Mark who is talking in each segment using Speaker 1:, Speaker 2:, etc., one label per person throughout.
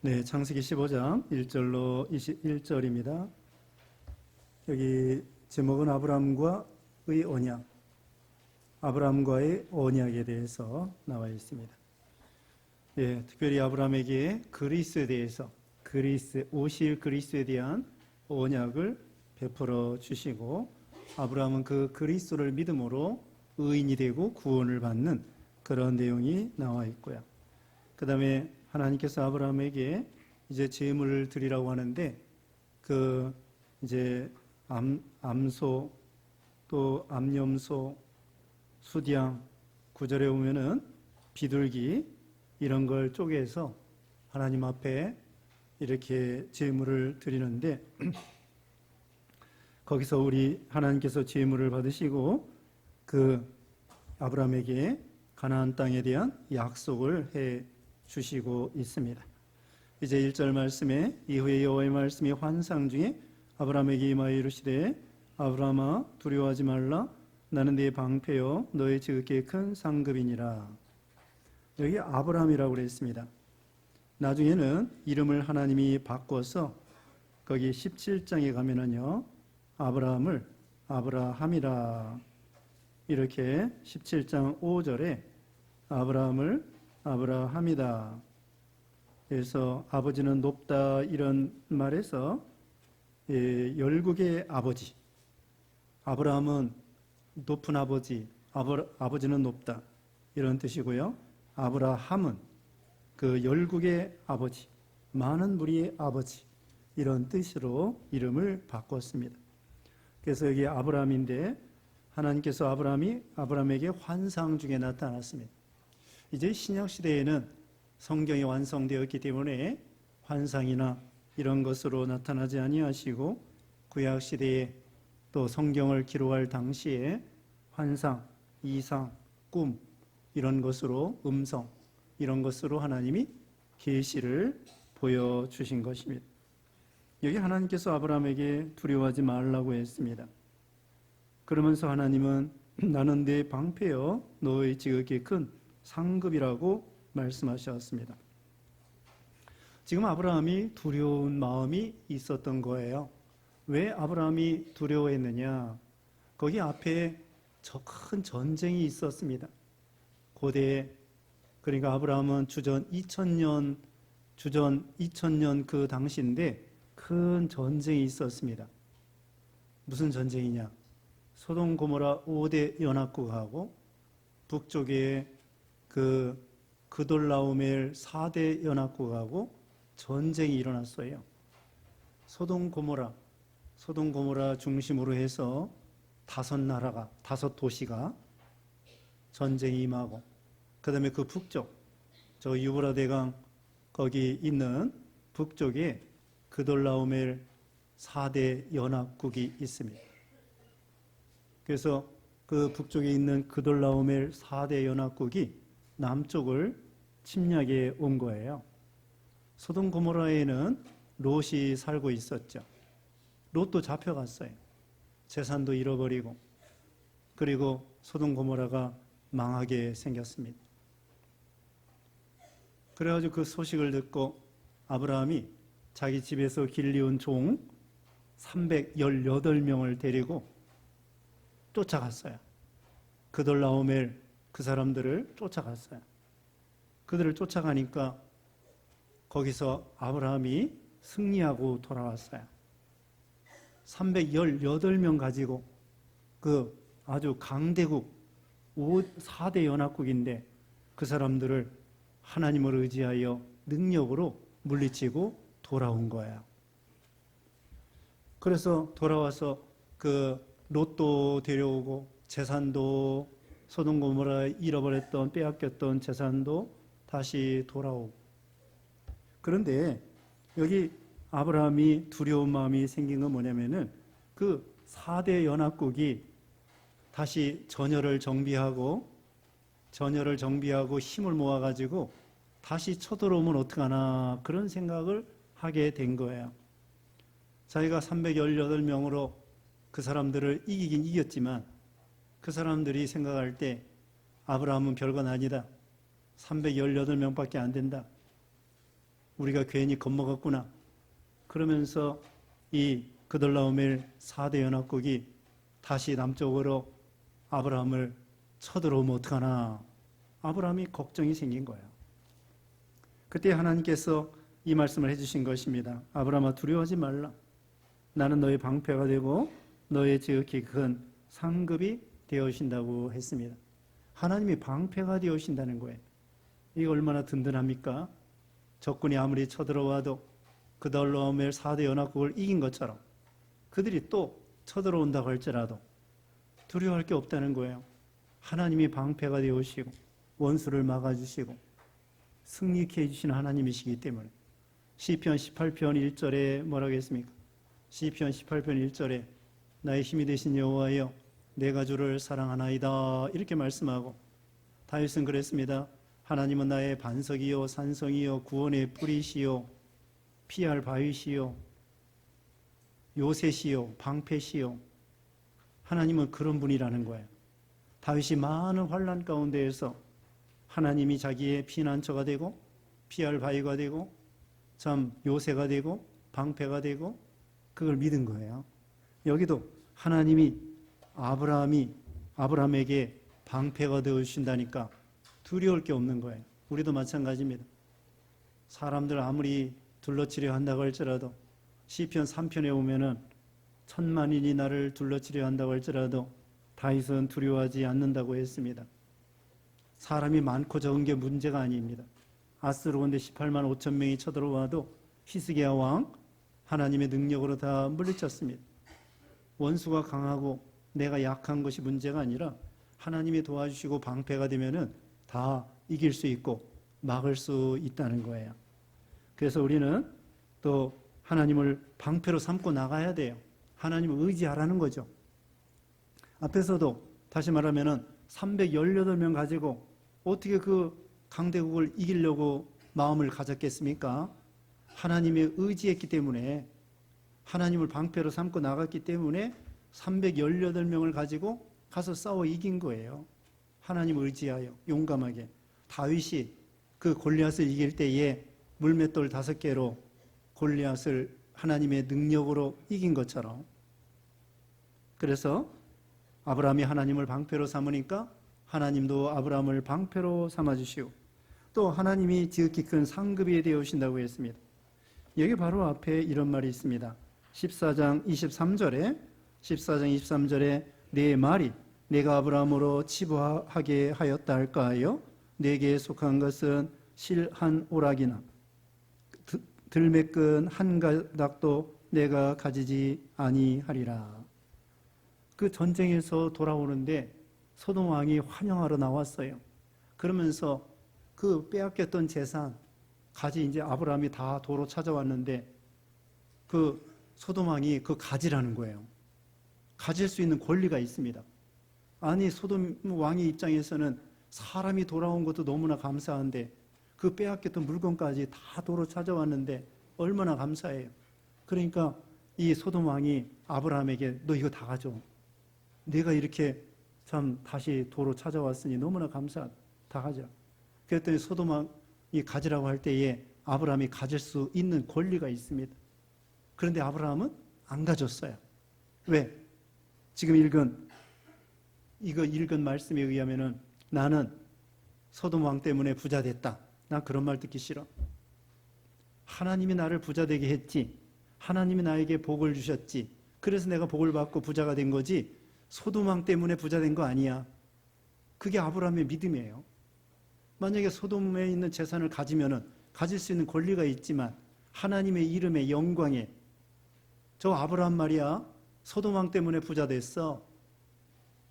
Speaker 1: 네, 창세기 15장 1절로 21절입니다. 여기 제목은 아브라함과의 언약, 아브라함과의 언약에 대해서 나와 있습니다. 예, 특별히 아브라함에게 그리스에 대해서, 오실 그리스에 대한 언약을 베풀어 주시고, 아브라함은 그 그리스도를 믿음으로 의인이 되고 구원을 받는 그런 내용이 나와 있고요. 그 다음에 하나님께서 아브라함에게 이제 제물을 드리라고 하는데, 이제 암소, 또 암염소, 수디양, 구절에 오면은 비둘기, 이런 걸 쪼개서 하나님 앞에 이렇게 제물을 드리는데, 거기서 우리 하나님께서 제물을 받으시고 그 아브라함에게 가나안 땅에 대한 약속을 해 주시고 있습니다. 이제 1절 말씀에 이후에 여호와의 말씀이 환상 중에 아브라함에게 임하여 이르시되 아브라함아 두려워하지 말라 나는 네 방패요 너의 지극히 큰 상급이니라. 여기 아브라함이라고 그랬습니다. 나중에는 이름을 하나님이 바꿔서 거기 17장에 가면은요 아브라함을 아브라함이라 이렇게 17장 5절에 아브라함을 아브라함이다. 그래서 아버지는 높다 이런 말에서 열국의 아버지, 아브라함은 높은 아버지, 아버지는 높다 이런 뜻이고요. 아브라함은 그 열국의 아버지, 많은 무리의 아버지 이런 뜻으로 이름을 바꿨습니다. 그래서 여기 아브라함인데 하나님께서 아브라함에게 환상 중에 나타났습니다. 이제 신약 시대에는 성경이 완성되었기 때문에 환상이나 이런 것으로 나타나지 아니하시고 구약 시대에 또 성경을 기록할 당시에 환상, 이상, 꿈 이런 것으로 음성 이런 것으로 하나님이 계시를 보여주신 것입니다. 여기 하나님께서 아브라함에게 두려워하지 말라고 했습니다. 그러면서 하나님은 나는 네 방패여 너의 지극히 큰 상급이라고 말씀하셨습니다. 지금 아브라함이 두려운 마음이 있었던 거예요. 왜 아브라함이 두려워했느냐? 거기 앞에 저 큰 전쟁이 있었습니다. 고대에, 그러니까 아브라함은 주전 2000년 그 당시인데 큰 전쟁이 있었습니다. 무슨 전쟁이냐? 소돔 고모라 5대 연합국하고 북쪽에 그돌라오멜 4대 연합국하고 전쟁이 일어났어요. 소돔 고모라 중심으로 해서 5 도시가 전쟁이 임하고, 그 다음에 그 북쪽, 저 유브라 대강 거기 있는 북쪽에 그돌라오멜 4대 연합국이 있습니다. 그래서 그 북쪽에 있는 그돌라오멜 4대 연합국이 남쪽을 침략해 온 거예요. 소돔 고모라에는 롯이 살고 있었죠. 롯도 잡혀갔어요. 재산도 잃어버리고, 그리고 소돔 고모라가 망하게 생겼습니다. 그래가지고 그 소식을 듣고 아브라함이 자기 집에서 길리운 종 318명을 데리고 쫓아갔어요. 그돌라오멜 그 사람들을 쫓아갔어요. 그들을 쫓아가니까 거기서 아브라함이 승리하고 돌아왔어요. 318명 가지고 그 아주 강대국 4대 연합국인데 그 사람들을 하나님을 의지하여 능력으로 물리치고 돌아온 거예요. 그래서 돌아와서 그 롯도 데려오고 재산도 소돔 고모라 잃어버렸던 빼앗겼던 재산도 다시 돌아오고. 그런데 여기 아브라함이 두려운 마음이 생긴 건 뭐냐면은 그 4대 연합국이 다시 전열을 정비하고 힘을 모아가지고 다시 쳐들어오면 어떡하나 그런 생각을 하게 된 거예요. 자기가 318명으로 그 사람들을 이기긴 이겼지만 그 사람들이 생각할 때 아브라함은 별건 아니다. 318명밖에 안 된다. 우리가 괜히 겁먹었구나. 그러면서 이 그돌라오멜 4대 연합국이 다시 남쪽으로 아브라함을 쳐들어오면 어떡하나. 아브라함이 걱정이 생긴 거예요. 그때 하나님께서 이 말씀을 해주신 것입니다. 아브라함아, 두려워하지 말라. 나는 너의 방패가 되고 너의 지극히 큰 상급이 되어신다고 했습니다. 하나님이 방패가 되어신다는 거예요. 이게 얼마나 든든합니까? 적군이 아무리 쳐들어와도 그돌라오멜 4대 연합국을 이긴 것처럼 그들이 또 쳐들어온다고 할지라도 두려워할 게 없다는 거예요. 하나님이 방패가 되어주시고 원수를 막아주시고 승리케 해주시는 하나님이시기 때문에 시편 18편 1절에 뭐라고 했습니까? 시편 18편 1절에 나의 힘이 되신 여호와여 내가 주를 사랑하나이다 이렇게 말씀하고 다윗은 그랬습니다. 하나님은 나의 반석이요 산성이요 구원의 뿌리시요 피할 바위시요 요새시요 방패시요 하나님은 그런 분이라는 거예요. 다윗이 많은 환난 가운데에서 하나님이 자기의 피난처가 되고 피할 바위가 되고 참 요새가 되고 방패가 되고 그걸 믿은 거예요. 여기도 하나님이 아브라함에게 방패가 되어주신다니까 두려울 게 없는 거예요. 우리도 마찬가지입니다. 사람들 아무리 둘러치려 한다고 할지라도 시편 3편에 오면은 1000만인이 나를 둘러치려 한다고 할지라도 다윗은 두려워하지 않는다고 했습니다. 사람이 많고 적은 게 문제가 아닙니다. 아스로 온데 18만 5천 명이 쳐들어와도 히스기야 왕 하나님의 능력으로 다 물리쳤습니다. 원수가 강하고 내가 약한 것이 문제가 아니라 하나님이 도와주시고 방패가 되면은 다 이길 수 있고 막을 수 있다는 거예요. 그래서 우리는 또 하나님을 방패로 삼고 나가야 돼요. 하나님을 의지하라는 거죠. 앞에서도 다시 말하면은 318명 가지고 어떻게 그 강대국을 이기려고 마음을 가졌겠습니까? 하나님의 의지했기 때문에 하나님을 방패로 삼고 나갔기 때문에 318명을 가지고 가서 싸워 이긴 거예요. 하나님을 의지하여 용감하게. 다윗이 그 골리앗을 이길 때에 물맷돌 5개로 골리앗을 하나님의 능력으로 이긴 것처럼 그래서 아브라함이 하나님을 방패로 삼으니까 하나님도 아브라함을 방패로 삼아주시고 또 하나님이 지극히 큰 상급이 되어오신다고 했습니다. 여기 바로 앞에 이런 말이 있습니다. 14장 23절에 내 말이 내가 아브라함으로 치부하게 하였다 할까 하여 내게 속한 것은 실 한 오락이나 들매끈 한 가닥도 내가 가지지 아니하리라. 그 전쟁에서 돌아오는데 소돔 왕이 환영하러 나왔어요. 그러면서 그 빼앗겼던 재산 가지 이제 아브라함이 다 도로 찾아왔는데 그 소돔 왕이 그 가지라는 거예요. 가질 수 있는 권리가 있습니다. 아니 소돔 왕의 입장에서는 사람이 돌아온 것도 너무나 감사한데 그 빼앗겼던 물건까지 다 도로 찾아왔는데 얼마나 감사해요. 그러니까 이 소돔 왕이 아브라함에게 너 이거 다 가져. 내가 이렇게 참 다시 도로 찾아왔으니 너무나 감사하다. 다 가져라. 그랬더니 소돔 왕이 가지라고 할 때에 아브라함이 가질 수 있는 권리가 있습니다. 그런데 아브라함은 안 가졌어요. 왜? 지금 읽은 말씀에 의하면은 나는 소돔 왕 때문에 부자 됐다. 난 그런 말 듣기 싫어. 하나님이 나를 부자 되게 했지. 하나님이 나에게 복을 주셨지. 그래서 내가 복을 받고 부자가 된 거지. 소돔 왕 때문에 부자 된 거 아니야. 그게 아브라함의 믿음이에요. 만약에 소돔에 있는 재산을 가지면은 가질 수 있는 권리가 있지만 하나님의 이름의 영광에 저 아브라함 말이야. 소돔 왕 때문에 부자 됐어.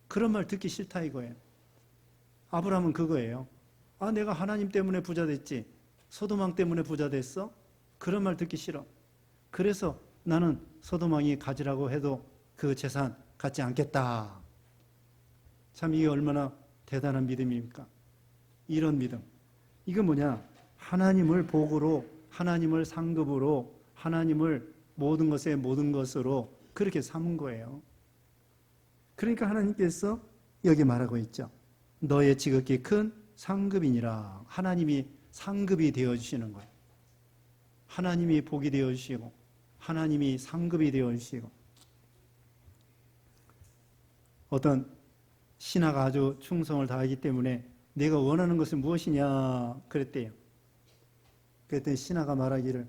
Speaker 1: 그런 말 듣기 싫다 이거예요. 아브라함은 그거예요. 아, 내가 하나님 때문에 부자 됐지. 소돔 왕 때문에 부자 됐어? 그런 말 듣기 싫어. 그래서 나는 소돔 왕이 가지라고 해도 그 재산 갖지 않겠다. 참 이게 얼마나 대단한 믿음입니까? 이런 믿음. 이거 뭐냐? 하나님을 복으로, 하나님을 상급으로, 하나님을 모든 것에 모든 것으로 그렇게 삼은 거예요. 그러니까 하나님께서 여기 말하고 있죠. 너의 지극히 큰 상급이니라. 하나님이 상급이 되어주시는 거예요. 하나님이 복이 되어 주시고 하나님이 상급이 되어 주시고 어떤 신하가 아주 충성을 다하기 때문에 내가 원하는 것은 무엇이냐 그랬대요. 그랬더니 신하가 말하기를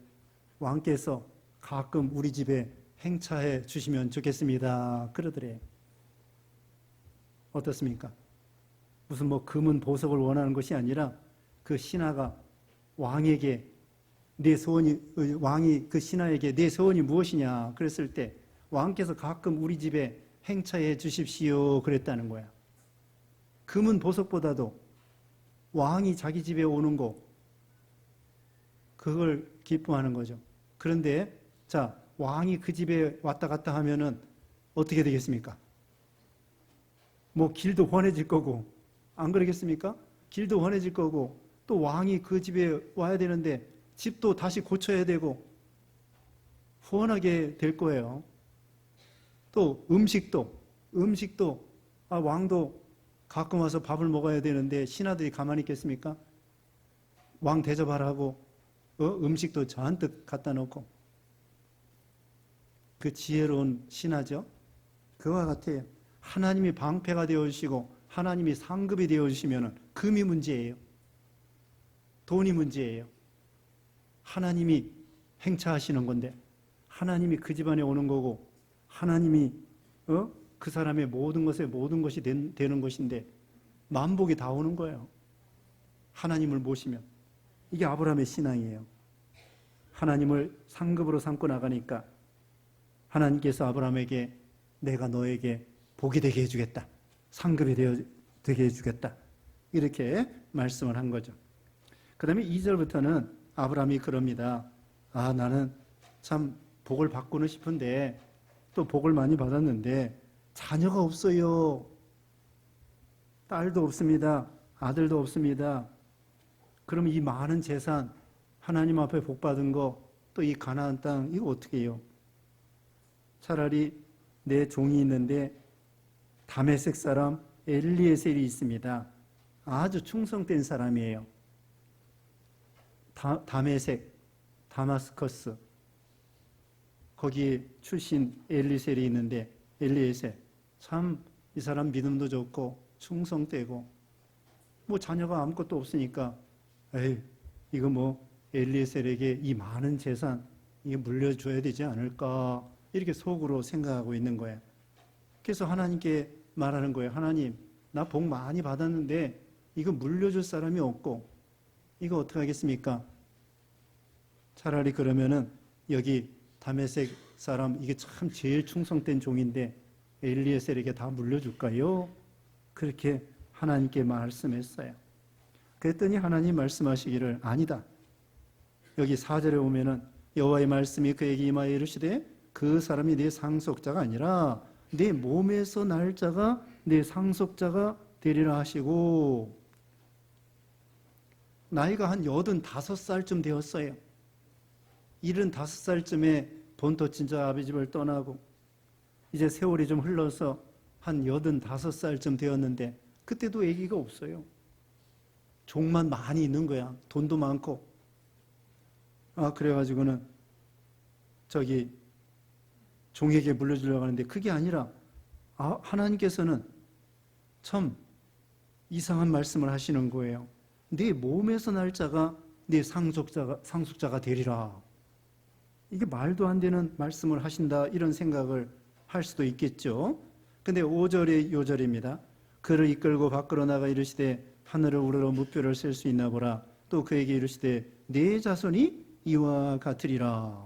Speaker 1: 왕께서 가끔 우리 집에 행차해 주시면 좋겠습니다 그러더래요. 어떻습니까? 무슨 뭐 금은 보석을 원하는 것이 아니라 그 신하가 왕에게 왕이 그 신하에게 내 소원이 무엇이냐 그랬을 때 왕께서 가끔 우리 집에 행차해 주십시오 그랬다는 거야. 금은 보석보다도 왕이 자기 집에 오는 거 그걸 기뻐하는 거죠. 그런데 자 왕이 그 집에 왔다 갔다 하면은 어떻게 되겠습니까? 뭐 길도 훤해질 거고 안 그러겠습니까? 길도 훤해질 거고 또 왕이 그 집에 와야 되는데 집도 다시 고쳐야 되고 후원하게 될 거예요. 또 음식도 왕도 가끔 와서 밥을 먹어야 되는데 신하들이 가만히 있겠습니까? 왕 대접하라고 음식도 잔뜩 갖다 놓고 그 지혜로운 신하죠. 그와 같아요. 하나님이 방패가 되어주시고 하나님이 상급이 되어주시면 금이 문제예요. 돈이 문제예요. 하나님이 행차하시는 건데 하나님이 그 집안에 오는 거고 하나님이 그 사람의 모든 것이 되는 것인데 만복이 다 오는 거예요. 하나님을 모시면. 이게 아브라함의 신앙이에요. 하나님을 상급으로 삼고 나가니까 하나님께서 아브라함에게 내가 너에게 복이 되게 해주겠다. 상급이 되게 해주겠다. 이렇게 말씀을 한 거죠. 그 다음에 2절부터는 아브라함이 그럽니다. 나는 참 복을 받고는 싶은데 또 복을 많이 받았는데 자녀가 없어요. 딸도 없습니다. 아들도 없습니다. 그럼 이 많은 재산, 하나님 앞에 복 받은 거, 또 이 가나안 땅 이거 어떻게 해요? 차라리 내 종이 있는데 다메섹 사람 엘리에셀이 있습니다. 아주 충성된 사람이에요. 다메섹, 다마스커스 거기 출신 엘리셀이 있는데 엘리에셀 참 이 사람 믿음도 좋고 충성되고 뭐 자녀가 아무것도 없으니까 이거 뭐 엘리에셀에게 이 많은 재산 이게 물려줘야 되지 않을까 이렇게 속으로 생각하고 있는 거예요. 그래서 하나님께 말하는 거예요. 하나님 나 복 많이 받았는데 이거 물려줄 사람이 없고 이거 어떻게 하겠습니까? 차라리 그러면은 여기 다메섹 사람 이게 참 제일 충성된 종인데 엘리에셀에게 다 물려줄까요? 그렇게 하나님께 말씀했어요. 그랬더니 하나님 말씀하시기를 아니다. 여기 4절에 오면은 여호와의 말씀이 그에게 임하여 이르시되 그 사람이 내 상속자가 아니라 내 몸에서 날 자가 내 상속자가 되리라 하시고 나이가 한 85살쯤 되었어요. 75살쯤에 본토 친자 아비 집을 떠나고 이제 세월이 좀 흘러서 한 85살쯤 되었는데 그때도 아기가 없어요. 종만 많이 있는 거야. 돈도 많고. 그래가지고는 저기 종에게 물려주려고 하는데 그게 아니라 하나님께서는 참 이상한 말씀을 하시는 거예요. 네 몸에서 날 자가 네 상속자가 되리라. 이게 말도 안 되는 말씀을 하신다 이런 생각을 할 수도 있겠죠. 근데 5절의 요절입니다. 그를 이끌고 밖으로 나가 이르시되 하늘을 우러러 무뼈를 셀 수 있나 보라. 또 그에게 이르시되 네 자손이 이와 같으리라.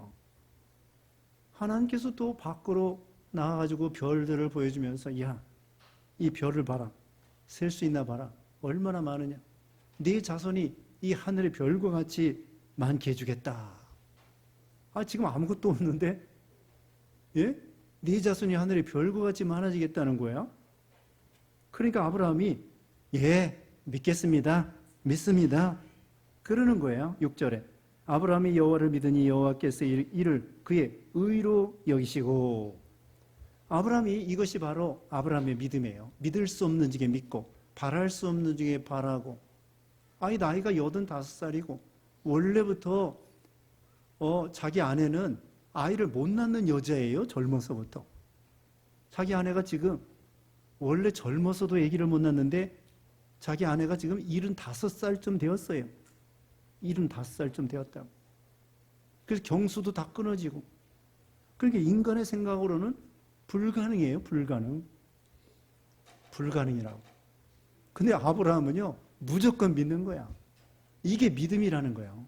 Speaker 1: 하나님께서 또 밖으로 나가가지고 별들을 보여주면서 이 별을 봐라. 셀 수 있나 봐라. 얼마나 많으냐. 네 자손이 이 하늘의 별과 같이 많게 해주겠다. 지금 아무것도 없는데 네 자손이 하늘의 별과 같이 많아지겠다는 거야. 그러니까 아브라함이 믿겠습니다. 믿습니다. 그러는 거예요. 6절에 아브라함이 여호와를 믿으니 여호와께서 이를 그의 의로 여기시고 아브라함이 이것이 바로 아브라함의 믿음이에요. 믿을 수 없는 중에 믿고 바랄 수 없는 중에 바라고 나이가 85살이고 원래부터 자기 아내는 아이를 못 낳는 여자예요. 젊어서부터. 자기 아내가 지금 원래 젊어서도 아기를 못 낳는데 자기 아내가 지금 75살쯤 되었어요. 75살쯤 되었다고. 그래서 경수도 다 끊어지고. 그러니까 인간의 생각으로는 불가능해요. 불가능이라고. 근데 아브라함은요, 무조건 믿는 거야. 이게 믿음이라는 거예요.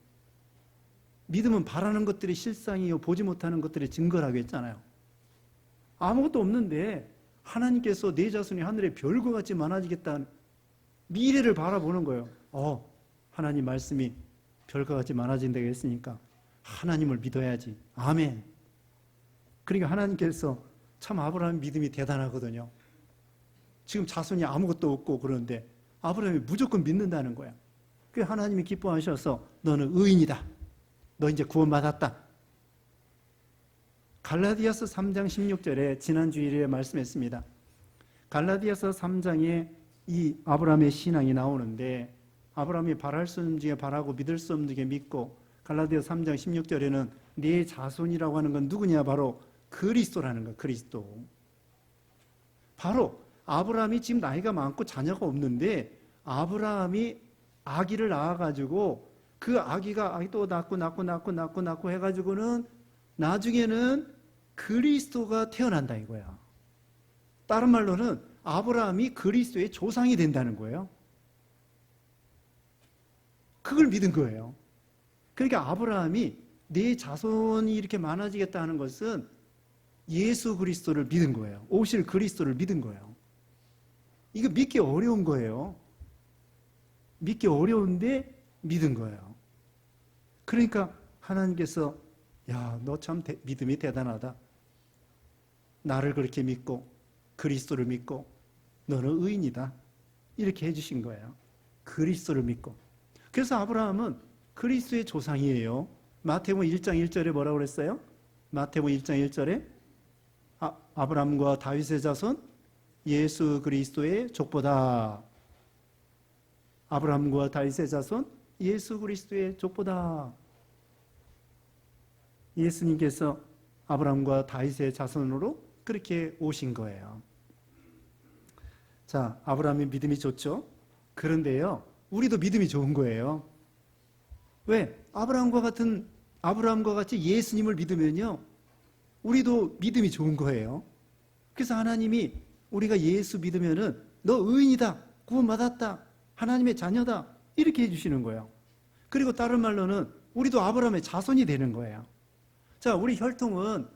Speaker 1: 믿음은 바라는 것들이 실상이요, 보지 못하는 것들의 증거라고 했잖아요. 아무것도 없는데 하나님께서 내 자손이 하늘의 별과 같이 많아지겠다는 미래를 바라보는 거예요. 하나님 말씀이 별과 같이 많아진다고 했으니까 하나님을 믿어야지. 아멘. 그러니까 하나님께서 참 아브라함 믿음이 대단하거든요. 지금 자손이 아무것도 없고 그런데 아브라함이 무조건 믿는다는 거야. 그래서 하나님이 기뻐하셔서 너는 의인이다. 너 이제 구원받았다. 갈라디아서 3장 16절에 지난 주일에 말씀했습니다. 갈라디아서 3장에 이 아브라함의 신앙이 나오는데 아브라함이 바랄 수 없는 중에 바라고 믿을 수 없는 중에 믿고 갈라디아서 3장 16절에는 네 자손이라고 하는 건 누구냐? 바로 그리스도라는 거야. 그리스도. 바로 아브라함이 지금 나이가 많고 자녀가 없는데 아브라함이 아기를 낳아가지고 그 아기가 또 낳고 해가지고는 나중에는 그리스도가 태어난다 이거야. 다른 말로는 아브라함이 그리스도의 조상이 된다는 거예요. 그걸 믿은 거예요. 그러니까 아브라함이 내 자손이 이렇게 많아지겠다 하는 것은 예수 그리스도를 믿은 거예요. 오실 그리스도를 믿은 거예요. 이거 믿기 어려운 거예요. 믿기 어려운데 믿은 거예요. 그러니까 하나님께서 야, 너 참 믿음이 대단하다. 나를 그렇게 믿고 그리스도를 믿고 너는 의인이다. 이렇게 해주신 거예요. 그리스도를 믿고. 그래서 아브라함은 그리스도의 조상이에요. 마태복음 1장 1절에 뭐라고 그랬어요? 마태복음 1장 1절에 아브라함과 다윗의 자손 예수 그리스도의 족보다. 아브라함과 다윗의 자손 예수 그리스도의 족보다. 예수님께서 아브라함과 다윗의 자손으로 그렇게 오신 거예요. 자, 아브라함이 믿음이 좋죠? 그런데요, 우리도 믿음이 좋은 거예요. 왜? 아브라함과 같이 예수님을 믿으면요, 우리도 믿음이 좋은 거예요. 그래서 하나님이 우리가 예수 믿으면은 너 의인이다, 구원받았다, 하나님의 자녀다, 이렇게 해주시는 거예요. 그리고 다른 말로는 우리도 아브라함의 자손이 되는 거예요. 자, 우리 혈통은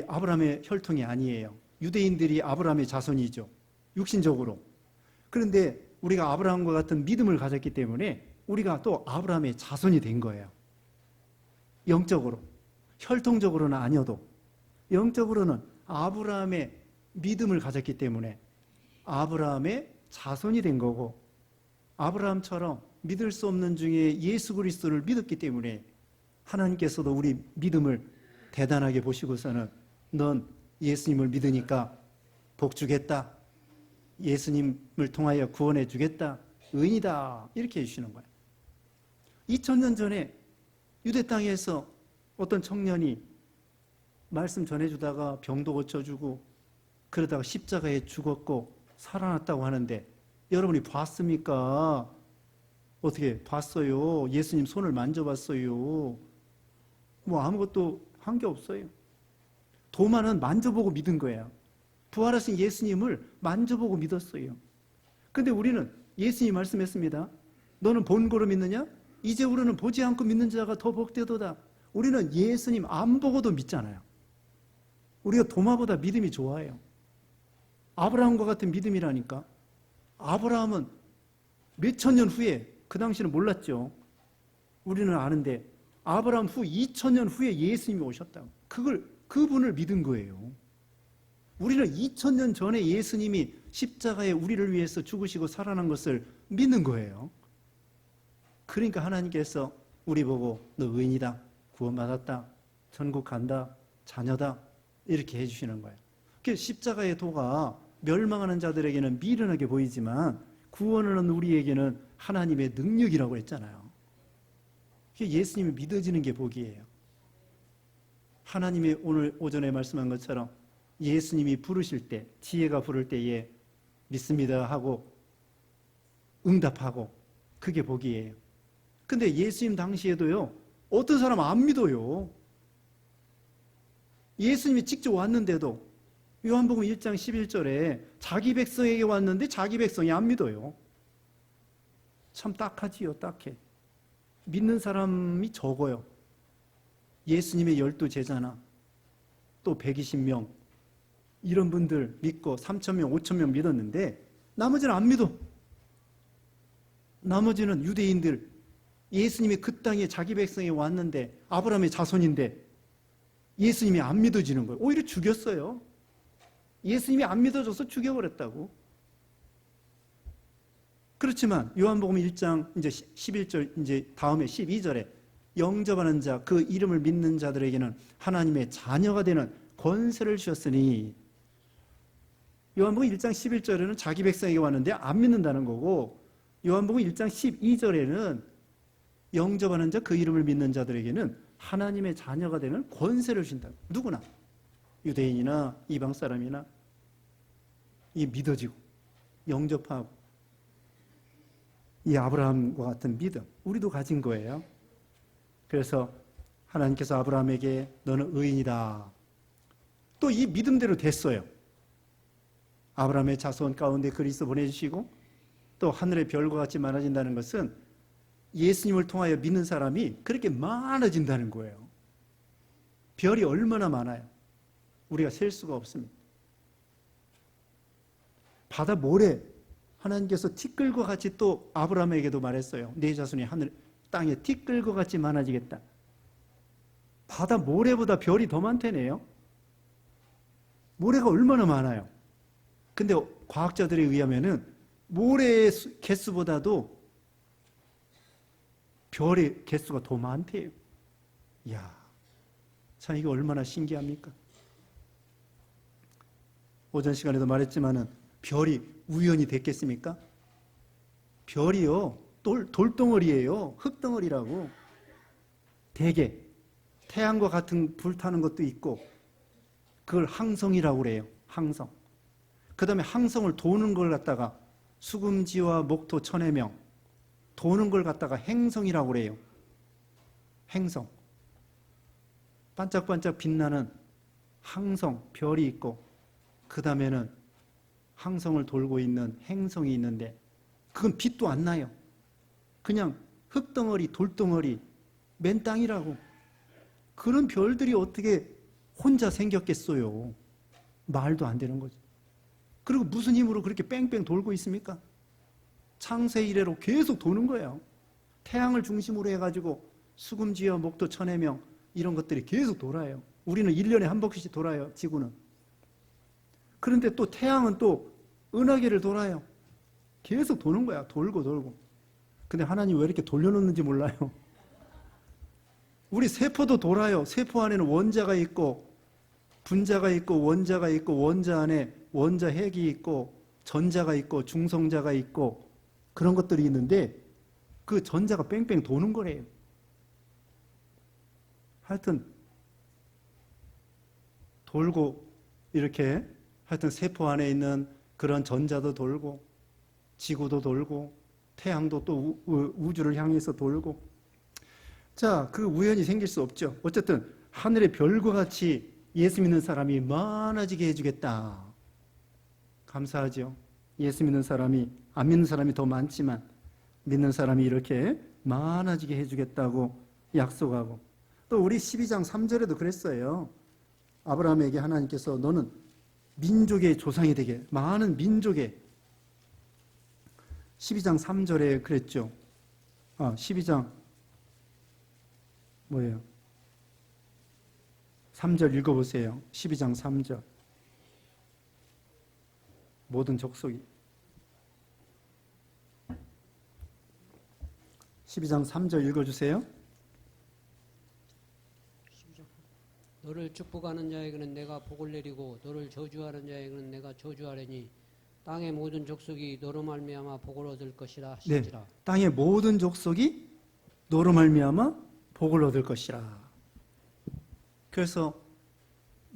Speaker 1: 아브라함의 혈통이 아니에요. 유대인들이 아브라함의 자손이죠. 육신적으로. 그런데 우리가 아브라함과 같은 믿음을 가졌기 때문에 우리가 또 아브라함의 자손이 된 거예요. 영적으로. 혈통적으로는 아니어도 영적으로는 아브라함의 믿음을 가졌기 때문에 아브라함의 자손이 된 거고, 아브라함처럼 믿을 수 없는 중에 예수 그리스도를 믿었기 때문에 하나님께서도 우리 믿음을 대단하게 보시고서는 넌 예수님을 믿으니까 복 주겠다, 예수님을 통하여 구원해 주겠다, 의인이다, 이렇게 해주시는 거예요. 2000년 전에 유대 땅에서 어떤 청년이 말씀 전해주다가 병도 고쳐주고 그러다가 십자가에 죽었고 살아났다고 하는데 여러분이 봤습니까? 어떻게 봤어요? 예수님 손을 만져봤어요? 아무것도 한 게 없어요. 도마는 만져보고 믿은 거예요. 부활하신 예수님을 만져보고 믿었어요. 근데 우리는 예수님 말씀했습니다. 너는 본고로 믿느냐? 이제 우리는 보지 않고 믿는 자가 더 복되도다. 우리는 예수님 안 보고도 믿잖아요. 우리가 도마보다 믿음이 좋아요. 아브라함과 같은 믿음이라니까. 아브라함은 몇천 년 후에, 그 당시는 몰랐죠. 우리는 아는데 아브라함 후 2000년 후에 예수님이 오셨다고. 그분을 믿은 거예요. 우리는 2000년 전에 예수님이 십자가에 우리를 위해서 죽으시고 살아난 것을 믿는 거예요. 그러니까 하나님께서 우리 보고 너 의인이다, 구원받았다, 천국 간다, 자녀다, 이렇게 해주시는 거예요. 십자가의 도가 멸망하는 자들에게는 미련하게 보이지만 구원을 얻는 우리에게는 하나님의 능력이라고 했잖아요. 그게 예수님이 믿어지는 게 복이에요. 하나님이 오늘 오전에 말씀한 것처럼 예수님이 부르실 때, 지혜가 부를 때에 믿습니다 하고 응답하고 그게 복이에요. 근데 예수님 당시에도요, 어떤 사람 안 믿어요. 예수님이 직접 왔는데도 요한복음 1장 11절에 자기 백성에게 왔는데 자기 백성이 안 믿어요. 참 딱하지요, 딱해. 믿는 사람이 적어요. 예수님의 12제자나 또 120명 이런 분들 믿고 3,000명, 5,000명 믿었는데 나머지는 안 믿어. 나머지는 유대인들, 예수님이 그 땅에 자기 백성이 왔는데 아브라함의 자손인데 예수님이 안 믿어지는 거예요. 오히려 죽였어요. 예수님이 안 믿어줘서 죽여버렸다고. 그렇지만 요한복음 1장 이제 11절 이제 다음에 12절에 영접하는 자, 그 이름을 믿는 자들에게는 하나님의 자녀가 되는 권세를 주셨으니, 요한복음 1장 11절에는 자기 백성에게 왔는데 안 믿는다는 거고, 요한복음 1장 12절에는 영접하는 자, 그 이름을 믿는 자들에게는 하나님의 자녀가 되는 권세를 준다. 누구나, 유대인이나 이방 사람이나 이 믿어지고 영접하고, 이 아브라함과 같은 믿음 우리도 가진 거예요. 그래서 하나님께서 아브라함에게 너는 의인이다. 또 이 믿음대로 됐어요. 아브라함의 자손 가운데 그리스도 보내주시고 또 하늘의 별과 같이 많아진다는 것은 예수님을 통하여 믿는 사람이 그렇게 많아진다는 거예요. 별이 얼마나 많아요. 우리가 셀 수가 없습니다. 바다 모래, 하나님께서 티끌과 같이 또 아브라함에게도 말했어요. 네 자손이 하늘 땅에 티끌과 같이 많아지겠다. 바다 모래보다 별이 더 많다네요. 모래가 얼마나 많아요. 근데 과학자들에 의하면은 모래의 개수보다도 별의 개수가 더 많대요. 이야, 참 이게 얼마나 신기합니까? 오전 시간에도 말했지만은 별이 우연히 됐겠습니까? 별이요, 돌덩어리예요. 흙덩어리라고. 대개 태양과 같은 불타는 것도 있고 그걸 항성이라고 그래요. 항성. 그 다음에 항성을 도는 걸 갖다가 수금지와 목토 천해명 도는 걸 갖다가 행성이라고 그래요. 행성. 반짝반짝 빛나는 항성, 별이 있고 그 다음에는 항성을 돌고 있는 행성이 있는데 그건 빛도 안 나요. 그냥 흙덩어리, 돌덩어리, 맨 땅이라고. 그런 별들이 어떻게 혼자 생겼겠어요? 말도 안 되는 거죠. 그리고 무슨 힘으로 그렇게 뺑뺑 돌고 있습니까? 창세 이래로 계속 도는 거예요. 태양을 중심으로 해가지고 수금지와 목도 천해명 이런 것들이 계속 돌아요. 우리는 1년에 한 바퀴씩 돌아요, 지구는. 그런데 또 태양은 또 은하계를 돌아요. 계속 도는 거야. 돌고 돌고. 근데 하나님 왜 이렇게 돌려놓는지 몰라요. 우리 세포도 돌아요. 세포 안에는 원자가 있고 분자가 있고 원자가 있고 원자 안에 원자 핵이 있고 전자가 있고 중성자가 있고 그런 것들이 있는데 그 전자가 뺑뺑 도는 거래요. 하여튼 돌고 이렇게 하여튼 세포 안에 있는 그런 전자도 돌고 지구도 돌고 태양도 또 우주를 향해서 돌고. 자, 그 우연이 생길 수 없죠. 어쨌든 하늘의 별과 같이 예수 믿는 사람이 많아지게 해주겠다. 감사하죠. 예수 믿는 사람이 안 믿는 사람이 더 많지만 믿는 사람이 이렇게 많아지게 해주겠다고 약속하고, 또 우리 12장 3절에도 그랬어요. 아브라함에게 하나님께서 너는 민족의 조상이 되게, 많은 민족의, 12장 3절에 그랬죠. 12장 뭐예요? 3절 읽어보세요. 12장 3절. 모든 족속이. 12장 3절 읽어주세요.
Speaker 2: 너를 축복하는 자에게는 내가 복을 내리고 너를 저주하는 자에게는 내가 저주하리니 땅의 모든 족속이 너로 말미암아 복을 얻을 것이라 하시니라.
Speaker 1: 네, 땅의 모든 족속이 너로 말미암아 복을 얻을 것이라. 그래서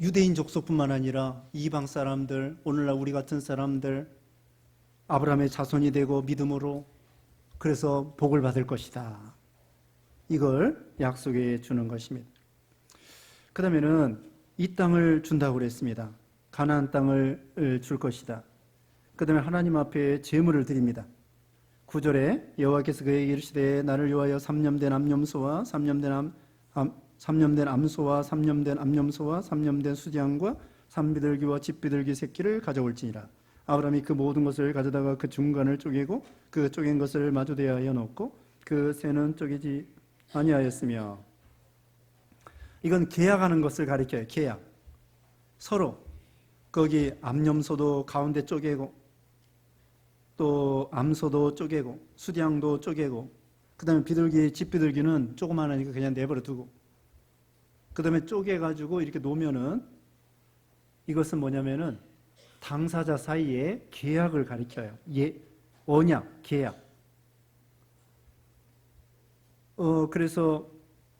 Speaker 1: 유대인 족속뿐만 아니라 이방 사람들, 오늘날 우리 같은 사람들, 아브라함의 자손이 되고 믿음으로 그래서 복을 받을 것이다. 이걸 약속해 주는 것입니다. 그 다음에는 이 땅을 준다고 그랬습니다. 가나안 땅을 줄 것이다. 그 다음에 하나님 앞에 제물을 드립니다. 9절에 여호와께서 그에게 이르시되 나를 위하여 3년 암염소와 3년 암소와 3년 암염소와 3년 수지양과 산비둘기와 집비둘기 새끼를 가져올지니라. 아브라함이 그 모든 것을 가져다가 그 중간을 쪼개고 그 쪼갠 것을 마주 대하여 놓고 그 새는 쪼개지 아니하였으며. 이건 계약하는 것을 가리켜요. 계약. 서로 거기 암염소도 가운데 쪼개고 또 암소도 쪼개고 수량도 쪼개고 그 다음에 비둘기, 집비둘기는 조그마하니까 그냥 내버려 두고 그 다음에 쪼개가지고 이렇게 놓으면은 이것은 뭐냐면은 당사자 사이에 계약을 가리켜요. 언약, 계약. 그래서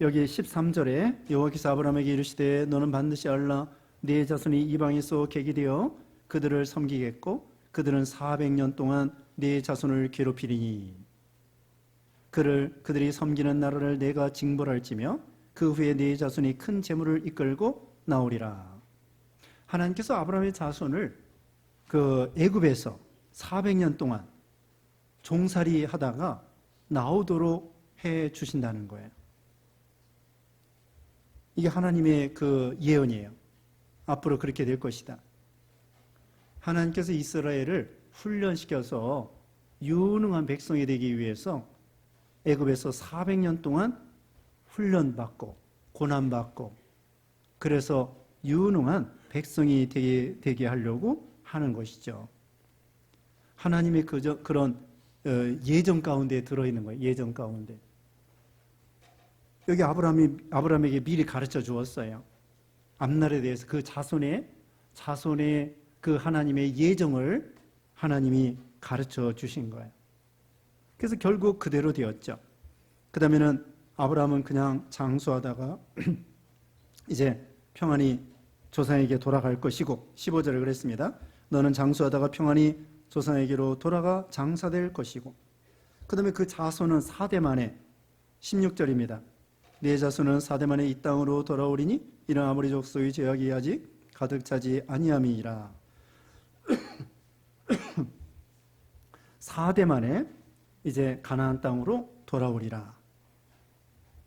Speaker 1: 여기 13절에 여호와께서 아브라함에게 이르시되 너는 반드시 알라 네 자손이 이방에서 객이 되어 그들을 섬기겠고 그들은 400년 동안 네 자손을 괴롭히리니 그들이 섬기는 나라를 내가 징벌할지며 그 후에 네 자손이 큰 재물을 이끌고 나오리라. 하나님께서 아브라함의 자손을 그 애굽에서 400년 동안 종살이 하다가 나오도록 해 주신다는 거예요. 이게 하나님의 그 예언이에요. 앞으로 그렇게 될 것이다. 하나님께서 이스라엘을 훈련시켜서 유능한 백성이 되기 위해서 애굽에서 400년 동안 훈련받고 고난받고 그래서 유능한 백성이 되게 하려고 하는 것이죠. 하나님의 그런 예정 가운데 들어있는 거예요. 예정 가운데. 여기 아브라함에게 미리 가르쳐 주었어요. 앞날에 대해서 그 자손의 그 하나님의 예정을 하나님이 가르쳐 주신 거예요. 그래서 결국 그대로 되었죠. 그 다음에는 아브라함은 그냥 장수하다가 이제 평안히 조상에게 돌아갈 것이고 15절에 그랬습니다. 너는 장수하다가 평안히 조상에게로 돌아가 장사될 것이고 그 다음에 그 자손은 4대 만에 16절입니다. 네 자손은 4대 만에 이 땅으로 돌아오리니 이는 아모리 족속의 죄악이 아직 가득 차지 아니함이니라. 4대 만에 이제 가나안 땅으로 돌아오리라.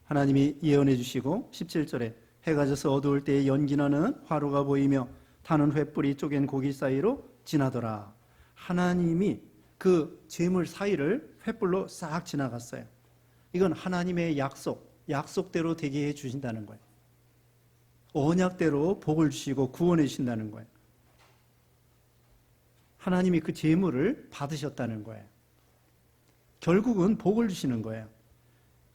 Speaker 1: 하나님이 예언해 주시고 17절에 해가 져서 어두울 때에 연기나는 화로가 보이며 타는 횃불이 쪼갠 고기 사이로 지나더라. 하나님이 그 재물 사이를 횃불로 싹 지나갔어요. 이건 하나님의 약속대로 되게 해 주신다는 거예요. 언약대로 복을 주시고 구원해 주신다는 거예요. 하나님이 그 재물을 받으셨다는 거예요. 결국은 복을 주시는 거예요.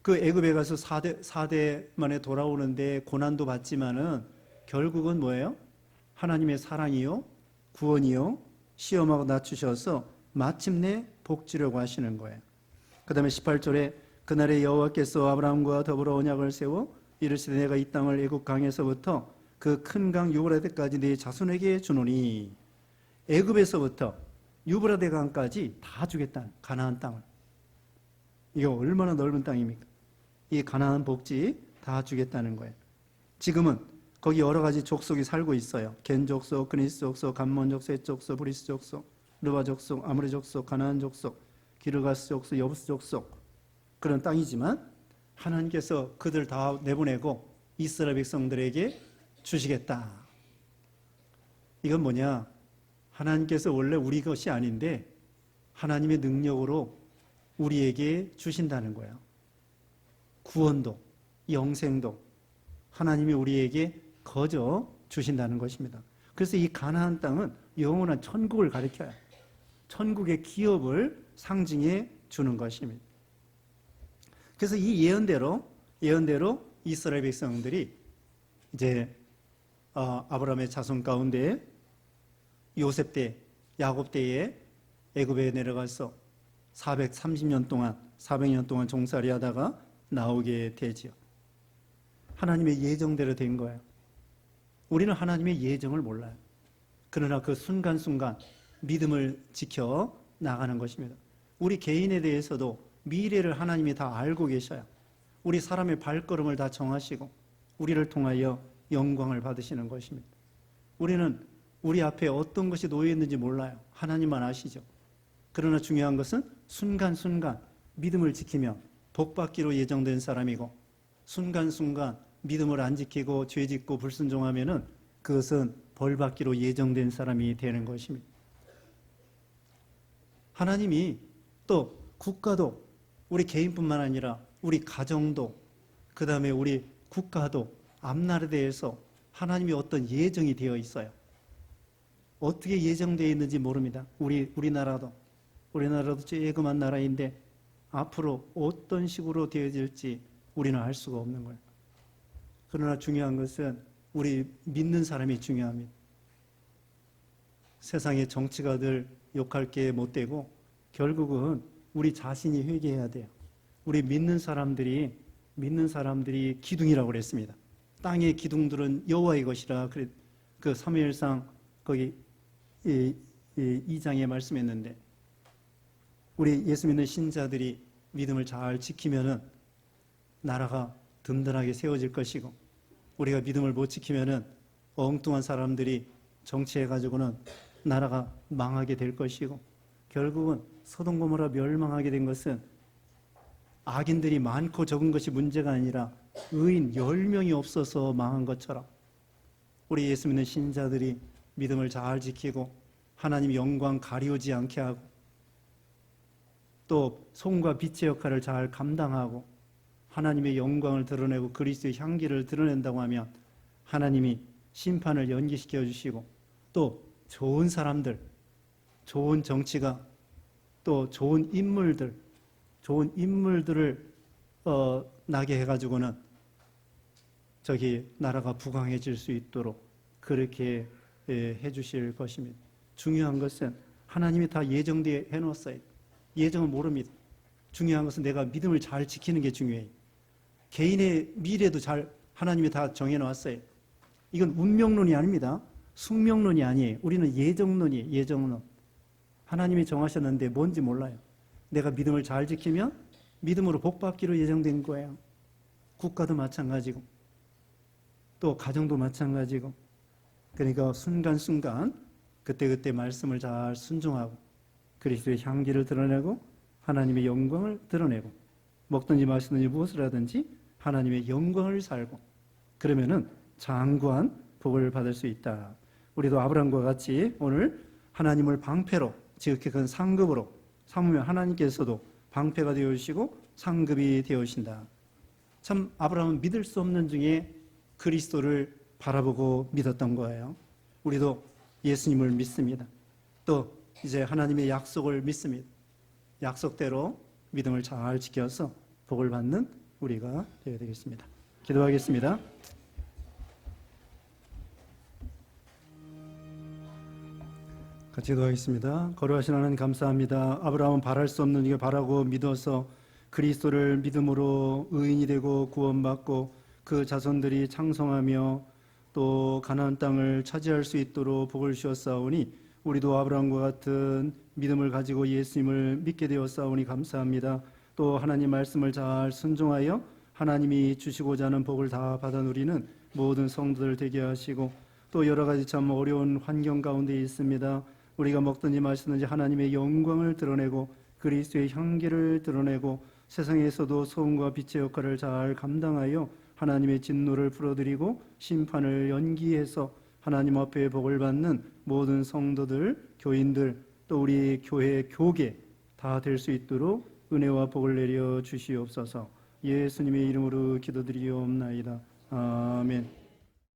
Speaker 1: 그 애굽에 가서 4대 만에 돌아오는데 고난도 받지만은 결국은 뭐예요? 하나님의 사랑이요, 구원이요, 시험하고 낮추셔서 마침내 복 주려고 하시는 거예요. 그 다음에 18절에 그날에 여호와께서 아브라함과 더불어 언약을 세워 이르시되 내가 이 땅을 애굽 강에서부터 그 큰 강 유브라데까지 네 자손에게 주노니 애굽에서부터 유브라데 강까지 다 주겠다는 가나안 땅을. 이게 얼마나 넓은 땅입니까? 이 가나안 복지 다 주겠다는 거예요. 지금은 거기 여러 가지 족속이 살고 있어요. 겐 족속, 그니스 족속, 감몬 족속, 헷 족속, 브리스 족속, 르바 족속, 아므리 족속, 가나안 족속, 기르가스 족속, 여부스 족속 그런 땅이지만 하나님께서 그들 다 내보내고 이스라엘 백성들에게 주시겠다. 이건 뭐냐? 하나님께서 원래 우리 것이 아닌데 하나님의 능력으로 우리에게 주신다는 거예요. 구원도 영생도 하나님이 우리에게 거저 주신다는 것입니다. 그래서 이 가나안 땅은 영원한 천국을 가리켜요. 천국의 기업을 상징해 주는 것입니다. 그래서 이 예언대로 이스라엘 백성들이 이제 아브라함의 자손 가운데 요셉 때, 야곱 때에 애굽에 내려가서 430년 동안 400년 동안 종살이 하다가 나오게 되지요. 하나님의 예정대로 된 거예요. 우리는 하나님의 예정을 몰라요. 그러나 그 순간순간 믿음을 지켜 나가는 것입니다. 우리 개인에 대해서도 미래를 하나님이 다 알고 계셔요. 우리 사람의 발걸음을 다 정하시고 우리를 통하여 영광을 받으시는 것입니다. 우리는 우리 앞에 어떤 것이 놓여 있는지 몰라요. 하나님만 아시죠. 그러나 중요한 것은 순간순간 믿음을 지키며 복받기로 예정된 사람이고, 순간순간 믿음을 안 지키고 죄짓고 불순종하면은 그것은 벌받기로 예정된 사람이 되는 것입니다. 하나님이 또 국가도, 우리 개인뿐만 아니라 우리 가정도, 그 다음에 우리 국가도 앞날에 대해서 하나님이 어떤 예정이 되어 있어요. 어떻게 예정되어 있는지 모릅니다. 우리나라도 쬐그만 나라인데 앞으로 어떤 식으로 되어질지 우리는 알 수가 없는 거예요. 그러나 중요한 것은 우리 믿는 사람이 중요합니다. 세상의 정치가들 욕할 게 못 되고 결국은 우리 자신이 회개해야 돼요. 우리 믿는 사람들이 기둥이라고 그랬습니다. 땅의 기둥들은 여호와의 것이라 그 사무엘상 거기 2장에 말씀했는데, 우리 예수 믿는 신자들이 믿음을 잘 지키면은 나라가 든든하게 세워질 것이고, 우리가 믿음을 못 지키면은 엉뚱한 사람들이 정치해가지고는 나라가 망하게 될 것이고, 결국은 소돔 고모라 멸망하게 된 것은 악인들이 많고 적은 것이 문제가 아니라 의인 10명이 없어서 망한 것처럼, 우리 예수 믿는 신자들이 믿음을 잘 지키고 하나님 영광 가리우지 않게 하고 또 소금과 빛의 역할을 잘 감당하고 하나님의 영광을 드러내고 그리스도의 향기를 드러낸다고 하면 하나님이 심판을 연기시켜 주시고, 또 좋은 사람들, 좋은 정치가, 또 좋은 인물들을 나게 해가지고는 나라가 부강해질 수 있도록 그렇게 해주실 것입니다. 중요한 것은 하나님이 다 예정되어 해놓았어요. 예정은 모릅니다. 중요한 것은 내가 믿음을 잘 지키는 게 중요해요. 개인의 미래도 잘 하나님이 다 정해놓았어요. 이건 운명론이 아닙니다. 숙명론이 아니에요. 우리는 예정론이에요. 예정론. 하나님이 정하셨는데 뭔지 몰라요. 내가 믿음을 잘 지키면 믿음으로 복받기로 예정된 거예요. 국가도 마찬가지고 또 가정도 마찬가지고, 그러니까 순간순간 그때그때 말씀을 잘 순종하고 그리스도의 향기를 드러내고 하나님의 영광을 드러내고, 먹든지 마시든지 무엇을 하든지 하나님의 영광을 살고, 그러면은 장구한 복을 받을 수 있다. 우리도 아브라함과 같이 오늘 하나님을 방패로 지극히 큰 상급으로 삼으면 하나님께서도 방패가 되어주시고 상급이 되어주신다. 참 아브라함은 믿을 수 없는 중에 그리스도를 바라보고 믿었던 거예요. 우리도 예수님을 믿습니다. 또 이제 하나님의 약속을 믿습니다. 약속대로 믿음을 잘 지켜서 복을 받는 우리가 되어야 되겠습니다. 기도하겠습니다. 같이 기도하겠습니다. 거룩하신 하나님 감사합니다. 아브라함은 바랄 수 없는 이걸 바라고 믿어서 그리스도를 믿음으로 의인이 되고 구원받고 그 자손들이 창성하며 또 가나안 땅을 차지할 수 있도록 복을 주셨사오니, 우리도 아브라함과 같은 믿음을 가지고 예수님을 믿게 되었사오니 감사합니다. 또 하나님 말씀을 잘 순종하여 하나님이 주시고자 하는 복을 다 받아 누리는 모든 성도들 되게 하시고, 또 여러 가지 참 어려운 환경 가운데 있습니다. 우리가 먹든지 마시든지 하나님의 영광을 드러내고 그리스도의 향기를 드러내고 세상에서도 소금과 빛의 역할을 잘 감당하여 하나님의 진노를 풀어드리고 심판을 연기해서 하나님 앞에 복을 받는 모든 성도들, 교인들, 또 우리 교회, 교계 다 될 수 있도록 은혜와 복을 내려 주시옵소서. 예수님의 이름으로 기도드리옵나이다. 아멘.